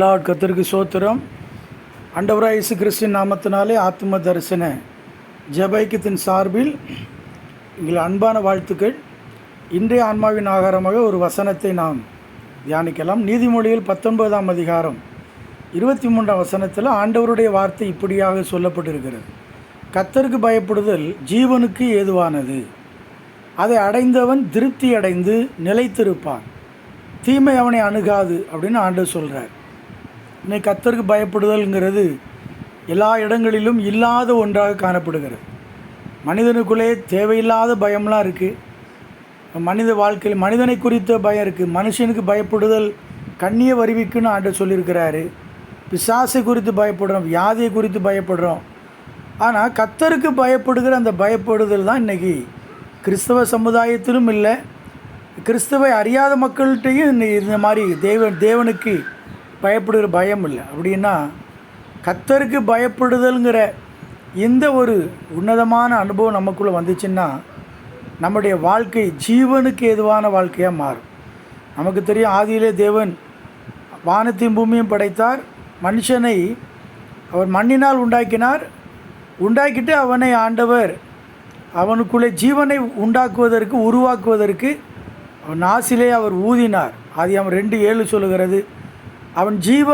கர்த்தருக்கு சோத்திரம். ஆண்டவராய் இயேசு கிறிஸ்துவின் நாமத்தினாலே ஆத்ம தரிசன ஜெபைக்கத்தின் சார்பில் எங்கள் அன்பான வாழ்த்துக்கள். இன்றைய ஆன்மாவின் ஆகாரமாக ஒரு வசனத்தை நாம் தியானிக்கலாம். நீதிமொழிகள் 19ஆம் அதிகாரம் 23ஆம் வசனத்தில் ஆண்டவருடைய வார்த்தை இப்படியாக சொல்லப்பட்டிருக்கிறது. கர்த்தருக்கு பயப்படுதல் ஜீவனுக்கு ஏதுவானது, அதை அடைந்தவன் திருப்தி அடைந்து நிலைத்திருப்பான், தீமை அவனை அணுகாது அப்படின்னு ஆண்டவர் சொல்கிறார். இன்னைக்கு கர்த்தருக்கு பயப்படுதல்ங்கிறது எல்லா இடங்களிலும் இல்லாத ஒன்றாக காணப்படுகிறது. மனிதனுக்குள்ளே தேவையில்லாத பயம்லாம் இருக்குது. மனித வாழ்க்கையில் மனிதனை குறித்த பயம் இருக்குது. மனுஷனுக்கு பயப்படுதல் கண்ணிய வருவிக்குன்னு ஆண்டவர் சொல்லியிருக்கிறாரு. பிசாசை குறித்து பயப்படுறோம், வியாதியை குறித்து பயப்படுறோம். ஆனால் கர்த்தருக்கு பயப்படுகிற அந்த பயப்படுதல் தான் இன்றைக்கி கிறிஸ்தவ சமுதாயத்திலும் இல்லை, கிறிஸ்தவை அறியாத மக்கள்கிட்டையும் இந்த மாதிரி தேவனுக்கு பயப்படுகிற பயம் இல்லை. அப்படின்னா கர்த்தருக்கு பயப்படுதல்ங்கிற இந்த ஒரு உன்னதமான அனுபவம் நமக்குள்ளே வந்துச்சுன்னா நம்முடைய வாழ்க்கை ஜீவனுக்கு ஏதுவான வாழ்க்கையாக மாறும். நமக்கு தெரியும், ஆதியிலே தேவன் வானத்தையும் பூமியும் படைத்தார். மனுஷனை அவர் மண்ணினால் உண்டாக்கினார். உண்டாக்கிட்டு அவனை ஆண்டவர் அவனுக்குள்ளே ஜீவனை உருவாக்குவதற்கு அவன் நாசிலே அவர் ஊதினார். ஆதியாகமம் 2:7 சொல்லுகிறது, அவன் ஜீவ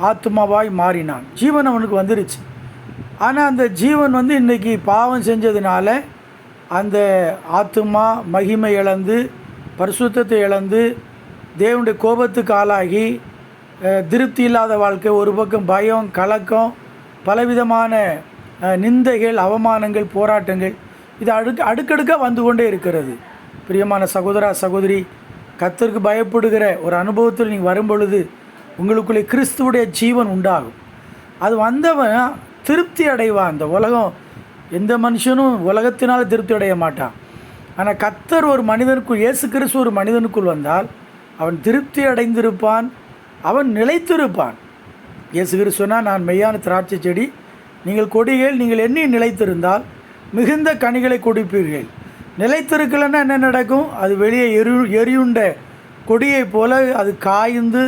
ஆத்மாவாய் மாறினான். ஜீவன் அவனுக்கு வந்துருச்சு. ஆனால் அந்த ஜீவன் இன்றைக்கி பாவம் செஞ்சதுனால அந்த ஆத்மா மகிமை இழந்து பரிசுத்தத்தை இழந்து தேவனுடைய கோபத்துக்கு ஆளாகி திருப்தி இல்லாத வாழ்க்கை, ஒரு பக்கம் பயம், கலக்கம், பலவிதமான நிந்தைகள், அவமானங்கள், போராட்டங்கள், இது அடுக்கடுக்காக வந்து கொண்டே இருக்கிறது. பிரியமான சகோதரா சகோதரி, கர்த்தருக்கு பயப்படுகிற ஒரு அனுபவத்தில் நீங்கள் வரும்பொழுது உங்களுக்குள்ளே கிறிஸ்துவுடைய ஜீவன் உண்டாகும். அது வந்தவன் திருப்தி அடைவான். அந்த உலகம் எந்த மனுஷனும் உலகத்தினால் திருப்தி அடைய மாட்டான். ஆனால் கர்த்தர் ஒரு மனிதனுக்குள், இயேசு கிறிஸ்து ஒரு மனிதனுக்குள் வந்தால் அவன் திருப்தி அடைந்திருப்பான், அவன் நிலைத்திருப்பான். இயேசு கிறிஸ்து சொன்னால், நான் மெய்யான திராட்சை செடி, நீங்கள் கொடிகள், நீங்கள் எண்ணி நிலைத்திருந்தால் மிகுந்த கனிகளை கொடுப்பீர்கள். நிலைத்திருக்கலைன்னா என்ன நடக்கும்? அது வெளியே எரியுண்ட கொடியை போல் அது காய்ந்து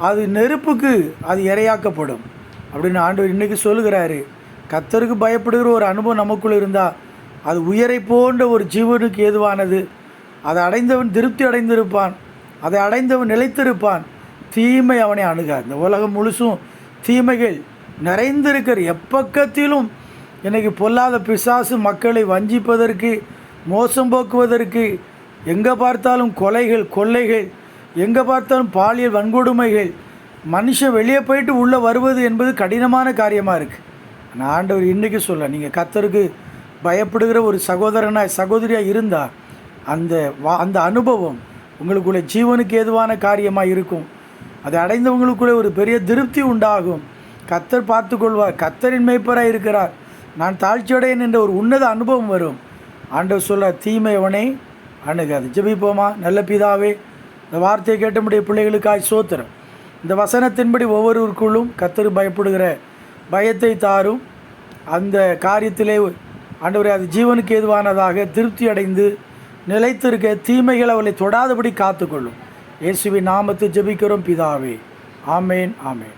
அது நெருப்புக்கு அது இரையாக்கப்படும் அப்படின்னு ஆண்டவர் இன்றைக்கி சொல்லுகிறாரு. கர்த்தருக்கு பயப்படுகிற ஒரு அனுபவம் நமக்குள்ளே இருந்தால் அது உயரை போன்ற ஒரு ஜீவனுக்கு ஏதுவானது. அதை அடைந்தவன் திருப்தி அடைந்திருப்பான், அதை அடைந்தவன் நிலைத்திருப்பான், தீமை அவனை அணுகாது. இந்த உலகம் முழுசும் தீமைகள் நிறைந்திருக்கிற எப்பக்கத்திலும் இன்றைக்கி பொல்லாத பிசாசு மக்களை வஞ்சிப்பதற்கு, மோசம் போக்குவதற்கு, எங்கே பார்த்தாலும் கொலைகள், கொள்ளைகள், எங்கே பார்த்தாலும் பாலியல் வன்கொடுமைகள், மனுஷன் வெளியே போயிட்டு உள்ளே வருவது என்பது கடினமான காரியமாக இருக்குது. ஆனால் ஆண்டவர் இன்றைக்கி சொல்ல, நீங்கள் கர்த்தருக்கு பயப்படுகிற ஒரு சகோதரனாக சகோதரியாக இருந்தால் அந்த அனுபவம் உங்களுக்குள்ளே ஜீவனுக்கு ஏதுவான காரியமாக இருக்கும். அதை அடைந்தவங்களுக்குள்ளே ஒரு பெரிய திருப்தி உண்டாகும். கர்த்தர் பார்த்து கொள்வார், கர்த்தரின் மேய்ப்பராக இருக்கிறார், நான் தாழ்ச்சியடையேன் என்ற ஒரு உன்னத அனுபவம் வரும். ஆண்டவர் சொல்ல, தீமை அவனை அணுகாது. ஜெபிப்போமா. நல்ல பிதாவே, இந்த வார்த்தையை கேட்டமுடைய பிள்ளைகளுக்காய் சோத்திரம். இந்த வசனத்தின்படி ஒவ்வொருவருக்குள்ளும் கர்த்தர் பயப்படுகிற பயத்தை தாரும். அந்த காரியத்திலே ஆண்டவரே அது ஜீவனுக்கு ஏதுவானதாக திருப்தி அடைந்து நிலைத்திருக்க தீமைகள் அவளை தொடாதபடி காத்துக்கொள்ளும். இயேசுவின் நாமத்தை ஜெபிக்கிறோம் பிதாவே. ஆமேன், ஆமேன்.